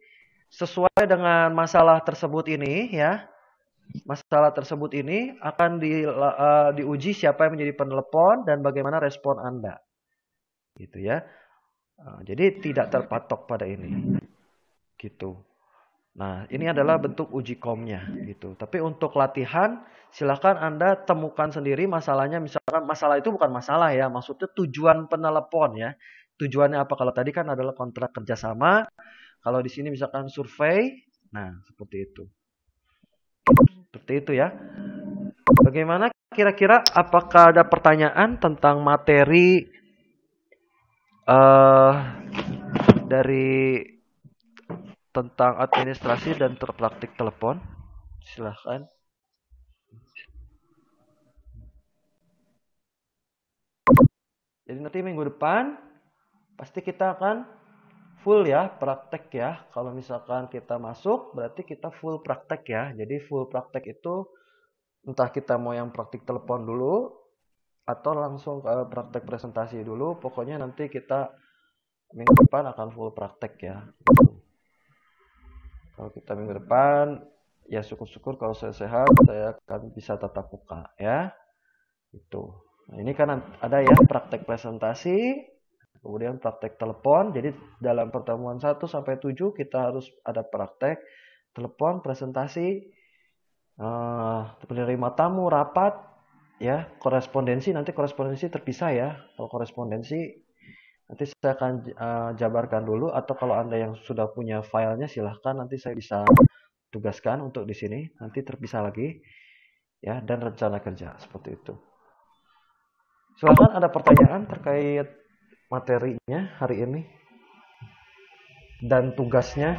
sesuai dengan masalah tersebut ini ya. Masalah tersebut ini akan diuji siapa yang menjadi penelepon dan bagaimana respon Anda. Gitu ya. Jadi tidak terpatok pada ini. Gitu. Nah, ini adalah bentuk uji komnya gitu. Tapi untuk latihan, silakan Anda temukan sendiri masalahnya. Misalkan masalah itu bukan masalah ya, maksudnya tujuan penelepon ya. Tujuannya apa? Kalau tadi kan adalah kontrak kerjasama. Kalau di sini misalkan survei, nah seperti itu. Seperti itu ya. Bagaimana kira-kira? Apakah ada pertanyaan tentang materi dari tentang administrasi dan praktik telepon? Silahkan. Jadi nanti minggu depan pasti kita akan full ya praktek ya. Kalau misalkan kita masuk berarti kita full praktek ya. Jadi full praktek itu entah kita mau yang praktik telepon dulu atau langsung ke praktek presentasi dulu. Pokoknya nanti kita minggu depan akan full praktek ya. Kalau kita minggu depan ya syukur-syukur kalau saya sehat saya akan bisa tatap muka ya. Itu. Nah, ini kan ada ya praktek presentasi, kemudian praktek telepon. Jadi dalam pertemuan 1 sampai 7 kita harus ada praktek telepon, presentasi, penerima tamu, rapat, ya, korespondensi. Nanti korespondensi terpisah ya. Kalau korespondensi nanti saya akan jabarkan dulu, atau kalau Anda yang sudah punya filenya silahkan nanti saya bisa tugaskan untuk di sini. Nanti terpisah lagi ya, dan rencana kerja seperti itu. Silakan ada pertanyaan terkait materinya hari ini dan tugasnya.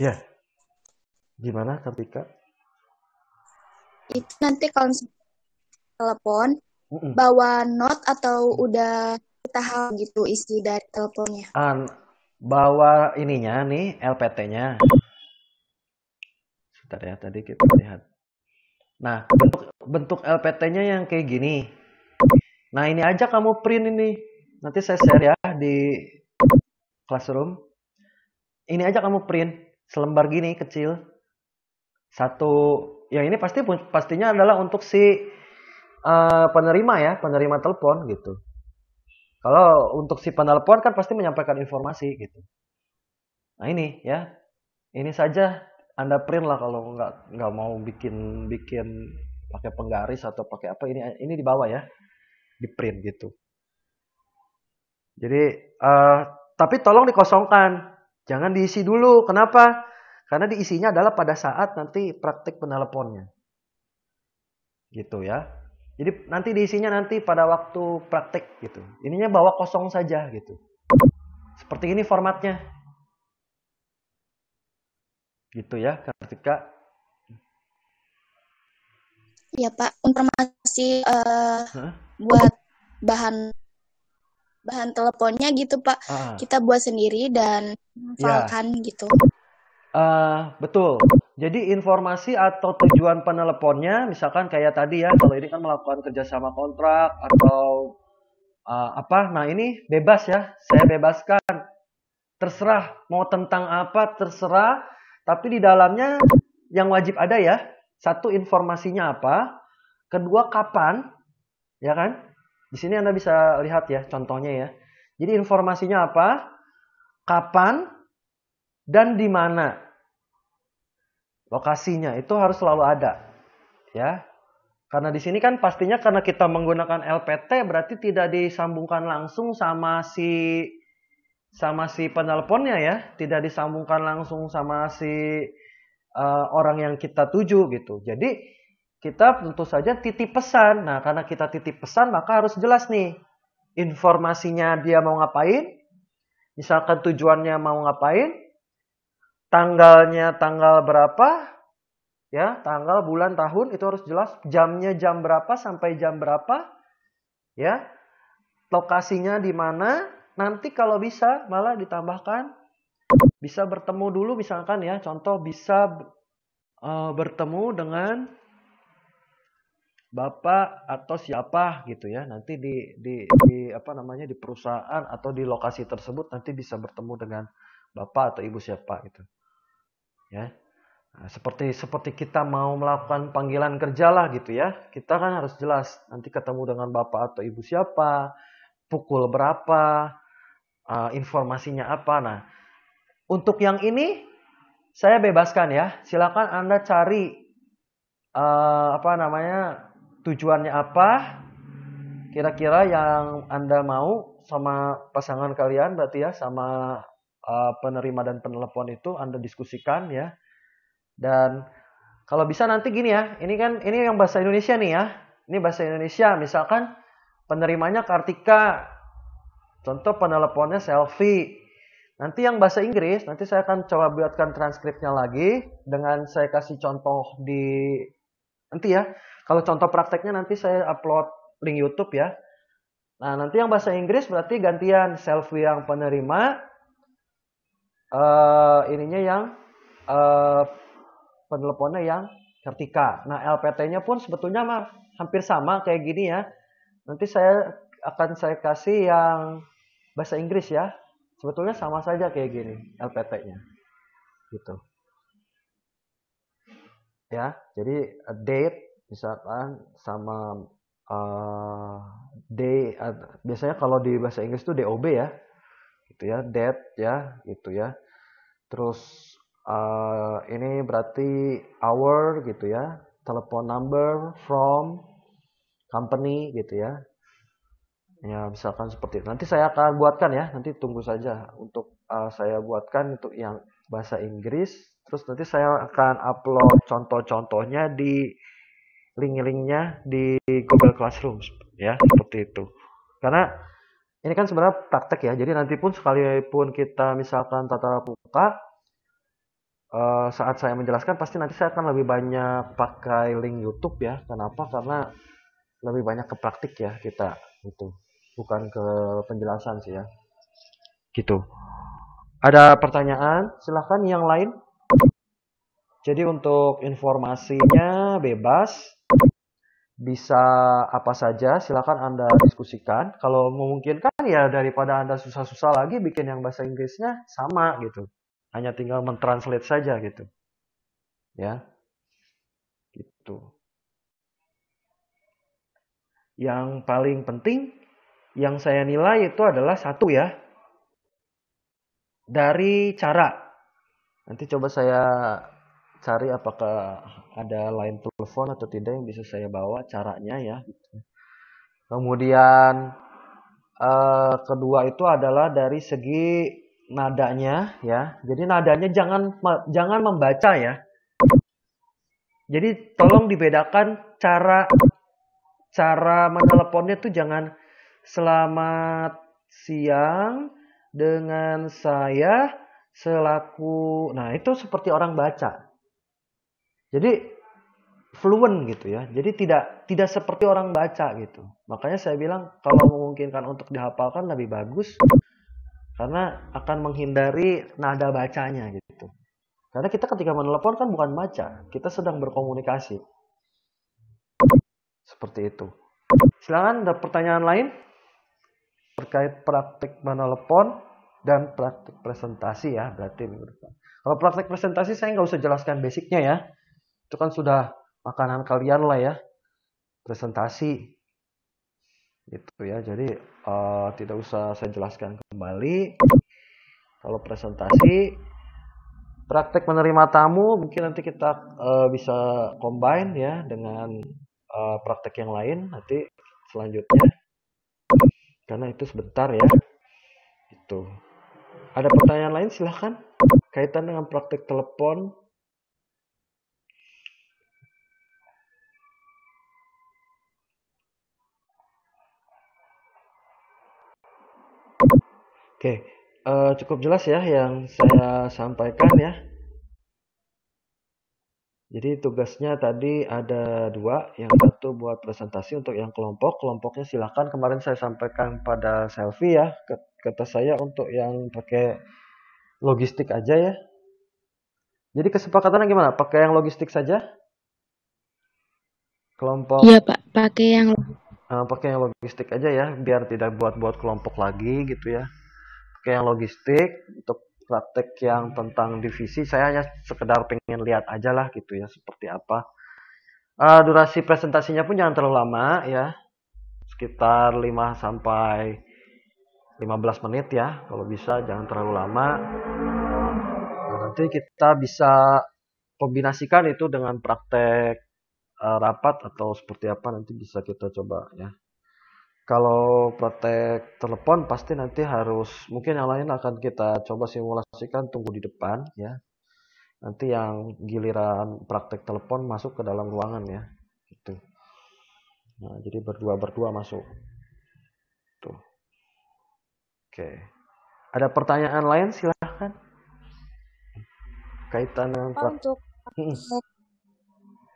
Ya, gimana Kartika? Itu nanti kalau telepon bawa note atau udah kita hafal gitu isi dari teleponnya? Bawa ininya nih LPT-nya. Sebentar ya, tadi kita lihat. Nah, bentuk LPT-nya yang kayak gini. Nah, ini aja kamu print ini. Nanti saya share ya di Classroom. Ini aja kamu print selembar gini kecil. Satu, yang ini pastinya adalah untuk si penerima ya, penerima telepon gitu. Kalau untuk si penelpon kan pasti menyampaikan informasi gitu. Nah ini ya, ini saja Anda print lah kalau nggak mau bikin pakai penggaris atau pakai apa, ini di bawah ya, di print gitu. Jadi tapi tolong dikosongkan, jangan diisi dulu. Kenapa? Karena diisinya adalah pada saat nanti praktik penelponnya. Gitu ya. Jadi nanti diisinya nanti pada waktu praktek gitu. Ininya bawa kosong saja gitu. Seperti ini formatnya. Gitu ya, Kartika. Ya Pak, informasi buat bahan teleponnya gitu Pak. Kita buat sendiri dan hafalkan gitu. Betul. Jadi informasi atau tujuan peneleponnya, misalkan kayak tadi ya, kalau ini kan melakukan kerjasama kontrak atau apa, nah ini bebas ya, saya bebaskan. Terserah, mau tentang apa terserah, tapi di dalamnya yang wajib ada ya, satu informasinya apa, kedua kapan, ya kan? Di sini Anda bisa lihat ya contohnya ya. Jadi informasinya apa, kapan, dan di mana. Lokasinya itu harus selalu ada, ya. Karena di sini kan pastinya karena kita menggunakan LPT berarti tidak disambungkan langsung sama si penelponnya ya, tidak disambungkan langsung sama si orang yang kita tuju gitu. Jadi kita tentu saja titip pesan. Nah, karena kita titip pesan maka harus jelas nih informasinya dia mau ngapain. Misalkan tujuannya mau ngapain, tanggalnya tanggal berapa, ya, tanggal, bulan, tahun itu harus jelas, jamnya jam berapa sampai jam berapa, ya, lokasinya di mana. Nanti kalau bisa malah ditambahkan bisa bertemu dulu, misalkan ya, contoh bisa bertemu dengan Bapak atau siapa gitu ya. Nanti di apa namanya di perusahaan atau di lokasi tersebut nanti bisa bertemu dengan Bapak atau Ibu siapa gitu. Ya. Nah, seperti kita mau melakukan panggilan kerja lah gitu ya. Kita kan harus jelas nanti ketemu dengan Bapak atau Ibu siapa, pukul berapa, informasinya apa. Nah, untuk yang ini saya bebaskan ya. Silakan Anda cari apa namanya tujuannya apa, kira-kira yang Anda mau sama pasangan kalian berarti ya, sama penerima dan penelepon itu Anda diskusikan ya. Dan kalau bisa nanti gini ya, ini yang bahasa Indonesia nih ya. Ini bahasa Indonesia, misalkan penerimanya Kartika, contoh peneleponnya Selfie. Nanti yang bahasa Inggris, nanti saya akan coba buatkan transkripnya lagi dengan saya kasih contoh di nanti ya. Kalau contoh prakteknya nanti saya upload link YouTube ya. Nah, nanti yang bahasa Inggris berarti gantian Selfie yang penerima, ininya yang peneleponnya yang Kartika. Nah, LPT-nya pun sebetulnya mah hampir sama kayak gini ya. Nanti saya kasih yang bahasa Inggris ya. Sebetulnya sama saja kayak gini LPT-nya. Gitu. Ya, jadi date misalkan sama day, biasanya kalau di bahasa Inggris itu DOB ya. Gitu ya, date ya, gitu ya. Terus ini berarti hour gitu ya, telepon number from company gitu ya. Ya misalkan seperti itu. Nanti saya akan buatkan ya, nanti tunggu saja untuk saya buatkan untuk yang bahasa Inggris. Terus nanti saya akan upload contoh-contohnya di link-linknya di Google Classroom ya, seperti itu. Karena ini kan sebenarnya praktek ya, jadi nanti pun sekalipun kita misalkan tatap muka, saat saya menjelaskan pasti nanti saya akan lebih banyak pakai link YouTube ya. Kenapa? Karena lebih banyak ke praktik ya kita itu, bukan ke penjelasan sih ya. Gitu. Ada pertanyaan? Silahkan yang lain. Jadi untuk informasinya bebas, bisa apa saja, silahkan Anda diskusikan. Kalau memungkinkan ya daripada Anda susah-susah lagi bikin yang bahasa Inggrisnya sama gitu. Hanya tinggal mentranslate saja gitu. Ya, gitu. Yang paling penting yang saya nilai itu adalah satu ya, dari cara. Nanti coba saya cari apakah ada line telepon atau tidak yang bisa saya bawa caranya ya. Kemudian kedua itu adalah dari segi nadanya ya. Jadi nadanya jangan membaca ya. Jadi tolong dibedakan cara meneleponnya tuh jangan selamat siang dengan saya selaku. Nah, itu seperti orang baca. Jadi fluent gitu ya. Jadi tidak seperti orang baca gitu. Makanya saya bilang kalau memungkinkan untuk dihafalkan lebih bagus karena akan menghindari nada bacanya gitu. Karena kita ketika menelepon kan bukan baca, kita sedang berkomunikasi. Seperti itu. Silakan ada pertanyaan lain terkait praktik menelepon dan praktik presentasi ya, berarti minggu depan. Kalau praktik presentasi saya nggak usah jelaskan basicnya ya. Itu kan sudah makanan kalian lah ya, presentasi gitu ya. Jadi tidak usah saya jelaskan kembali. Kalau presentasi, praktek menerima tamu mungkin nanti kita bisa combine ya dengan praktek yang lain nanti selanjutnya. Karena itu sebentar ya. Itu. Ada pertanyaan lain silahkan kaitan dengan praktek telepon. Oke, cukup jelas ya yang saya sampaikan ya. Jadi tugasnya tadi ada dua, yang satu buat presentasi untuk yang kelompok. Kelompoknya silahkan kemarin saya sampaikan pada Selfie ya, kata saya untuk yang pakai logistik aja ya. Jadi kesepakatannya gimana? Pakai yang logistik saja? Kelompok. Iya Pak, Pakai yang logistik aja ya, biar tidak buat-buat kelompok lagi gitu ya. Pakai yang logistik untuk praktek yang tentang divisi. Saya hanya sekedar pengen lihat aja lah gitu ya, seperti apa. Durasi presentasinya pun jangan terlalu lama ya, sekitar 5 sampai 15 menit ya, kalau bisa jangan terlalu lama. Nah, nanti kita bisa kombinasikan itu dengan praktek rapat atau seperti apa nanti bisa kita coba ya. Kalau praktek telepon pasti nanti harus mungkin yang lain akan kita coba simulasikan tunggu di depan ya. Nanti yang giliran praktek telepon masuk ke dalam ruangan ya. Gitu. Nah, jadi berdua-berdua masuk. Tuh. Oke. Ada pertanyaan lain silahkan. Kaitan dengan Pak, untuk Hmm,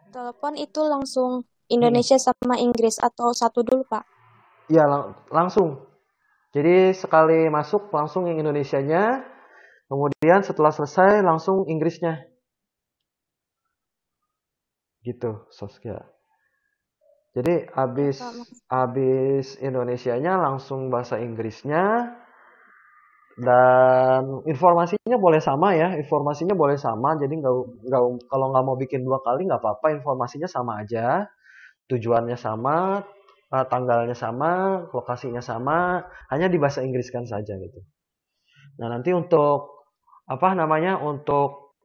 telepon itu langsung hmm. Indonesia sama Inggris atau satu dulu Pak? Ya langsung. Jadi sekali masuk langsung yang Indonesianya, kemudian setelah selesai langsung Inggrisnya. Gitu, Soskia. Jadi Ya habis Pak, makasih. habis Indonesianya langsung bahasa Inggrisnya dan informasinya boleh sama ya, informasinya boleh sama. Jadi nggak kalau nggak mau bikin dua kali nggak apa-apa, informasinya sama aja, tujuannya sama, tanggalnya sama, lokasinya sama, hanya di bahasa Inggris kan saja gitu. Nah nanti untuk apa namanya untuk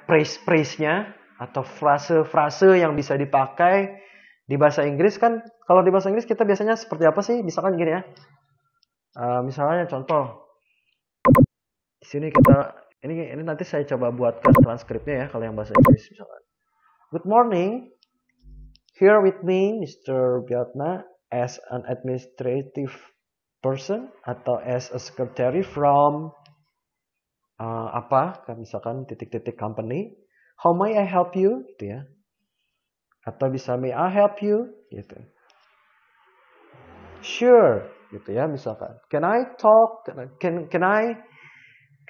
phrase-nya atau frase-frase yang bisa dipakai di bahasa Inggris kan kalau di bahasa Inggris kita biasanya seperti apa sih? Misalkan gini ya. Misalnya contoh di sini kita ini nanti saya coba buatkan transkripnya ya kalau yang bahasa Inggris misalkan. Good morning. Here with me Mr. Biatna as an administrative person atau as a secretary from apa kan misalkan titik-titik company. How may I help you gitu ya. Atau bisa may I help you gitu. Sure gitu ya misalkan. Can I talk? Can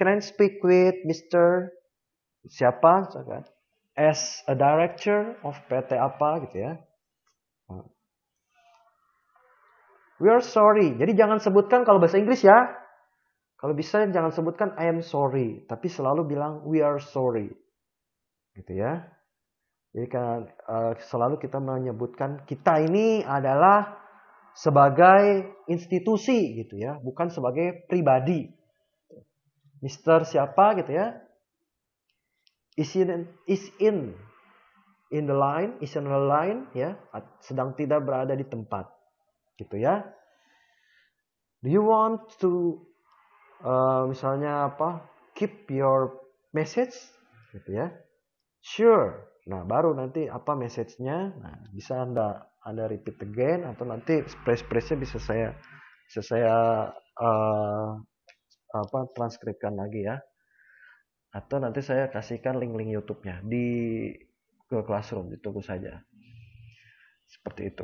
I speak with Mr. siapa misalkan? As a director of PT apa gitu ya. We are sorry. Jadi jangan sebutkan kalau bahasa Inggris ya. Kalau bisa jangan sebutkan I am sorry, tapi selalu bilang we are sorry. Gitu ya. Jadi kan selalu kita menyebutkan kita ini adalah sebagai institusi gitu ya, bukan sebagai pribadi. Mister siapa gitu ya, is in the line, is in the line ya, sedang tidak berada di tempat gitu ya. Do you want to misalnya apa? Keep your message gitu ya. Sure. Nah, baru nanti apa message-nya? Nah, bisa Anda repeat again atau nanti express-nya bisa saya uh, apa transkripkan lagi ya. Atau nanti saya kasihkan link-link YouTube-nya di Google Classroom, ditunggu saja. Seperti itu.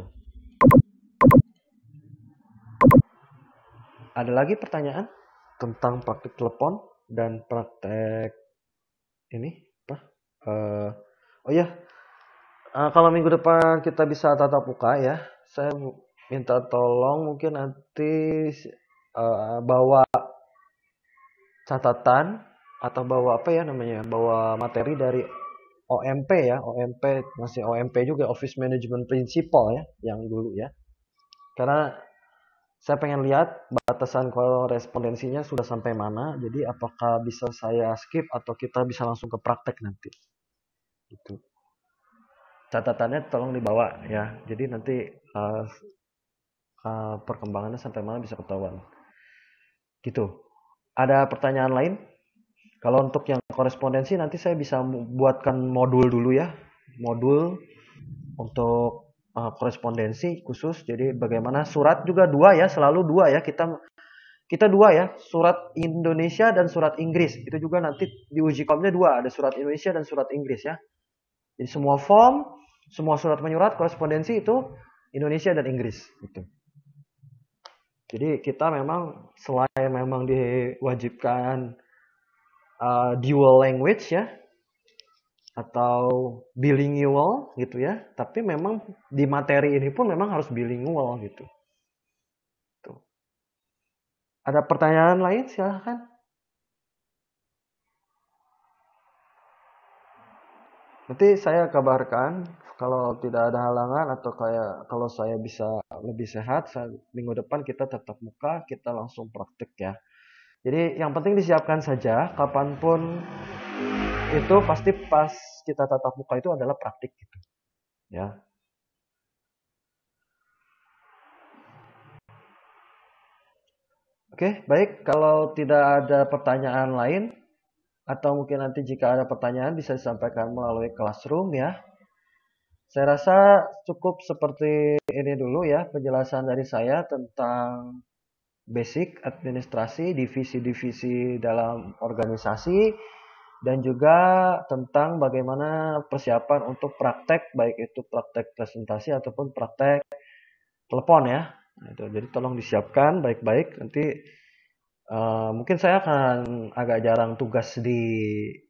Ada lagi pertanyaan tentang praktik telepon dan praktek ini apa? Oh ya, kalau minggu depan kita bisa tatap muka ya, saya minta tolong mungkin nanti bawa catatan atau bawa apa ya namanya, bawa materi dari OMP ya, OMP masih OMP juga Office Management Principle ya, yang dulu ya. Karena saya pengen lihat batasan korespondensinya sudah sampai mana, jadi apakah bisa saya skip atau kita bisa langsung ke praktek nanti. Gitu. Catatannya tolong dibawa ya, jadi nanti perkembangannya sampai mana bisa ketahuan. Gitu. Ada pertanyaan lain? Kalau untuk yang korespondensi nanti saya bisa buatkan modul dulu ya. Modul untuk korespondensi khusus. Jadi bagaimana surat juga dua ya, selalu dua ya. Kita dua ya, surat Indonesia dan surat Inggris. Itu juga nanti di uji komnya dua, ada surat Indonesia dan surat Inggris ya. Jadi semua form, semua surat menyurat korespondensi itu Indonesia dan Inggris gitu. Jadi kita memang selain memang diwajibkan dual language ya, atau bilingual gitu ya. Tapi memang di materi ini pun memang harus bilingual gitu. Tuh. Ada pertanyaan lain? Silahkan. Nanti saya kabarkan kalau tidak ada halangan atau kayak kalau saya bisa lebih sehat, minggu depan kita tetap muka, kita langsung praktek ya. Jadi yang penting disiapkan saja, kapanpun itu pasti pas kita tatap muka itu adalah praktik gitu. Ya. Oke, baik. Kalau tidak ada pertanyaan lain, atau mungkin nanti jika ada pertanyaan bisa disampaikan melalui Classroom ya. Saya rasa cukup seperti ini dulu ya penjelasan dari saya tentang basic administrasi, divisi-divisi dalam organisasi, dan juga tentang bagaimana persiapan untuk praktek, baik itu praktek presentasi ataupun praktek telepon ya. Nah, itu. Jadi tolong disiapkan baik-baik. Nanti mungkin saya akan agak jarang tugas di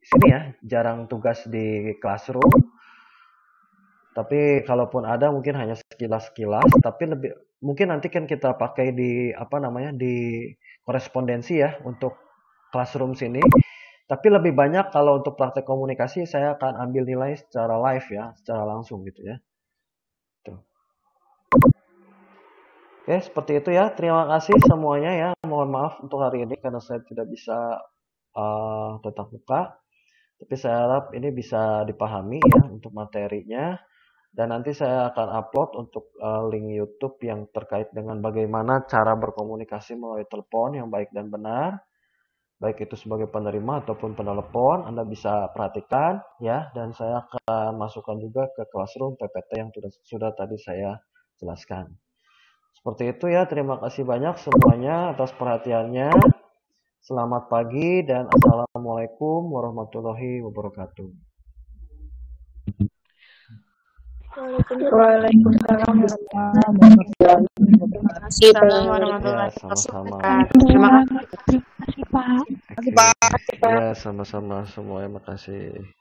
sini ya, jarang tugas di Classroom. Tapi kalaupun ada mungkin hanya sekilas-sekilas, tapi lebih mungkin nanti kan kita pakai di di korespondensi ya untuk Classroom sini. Tapi lebih banyak kalau untuk praktek komunikasi saya akan ambil nilai secara live ya, secara langsung gitu ya. Tuh. Oke, seperti itu ya. Terima kasih semuanya ya. Mohon maaf untuk hari ini karena saya tidak bisa tetap muka. Tapi saya harap ini bisa dipahami ya untuk materinya. Dan nanti saya akan upload untuk link YouTube yang terkait dengan bagaimana cara berkomunikasi melalui telepon yang baik dan benar. Baik itu sebagai penerima ataupun penelepon, Anda bisa perhatikan ya. Dan saya akan masukkan juga ke Classroom PPT yang sudah tadi saya jelaskan. Seperti itu ya, terima kasih banyak semuanya atas perhatiannya. Selamat pagi dan Assalamualaikum warahmatullahi wabarakatuh. Waalaikumsalam warahmatullahi wabarakatuh. Terima kasih Pak. Ya, sama-sama semuanya, makasih.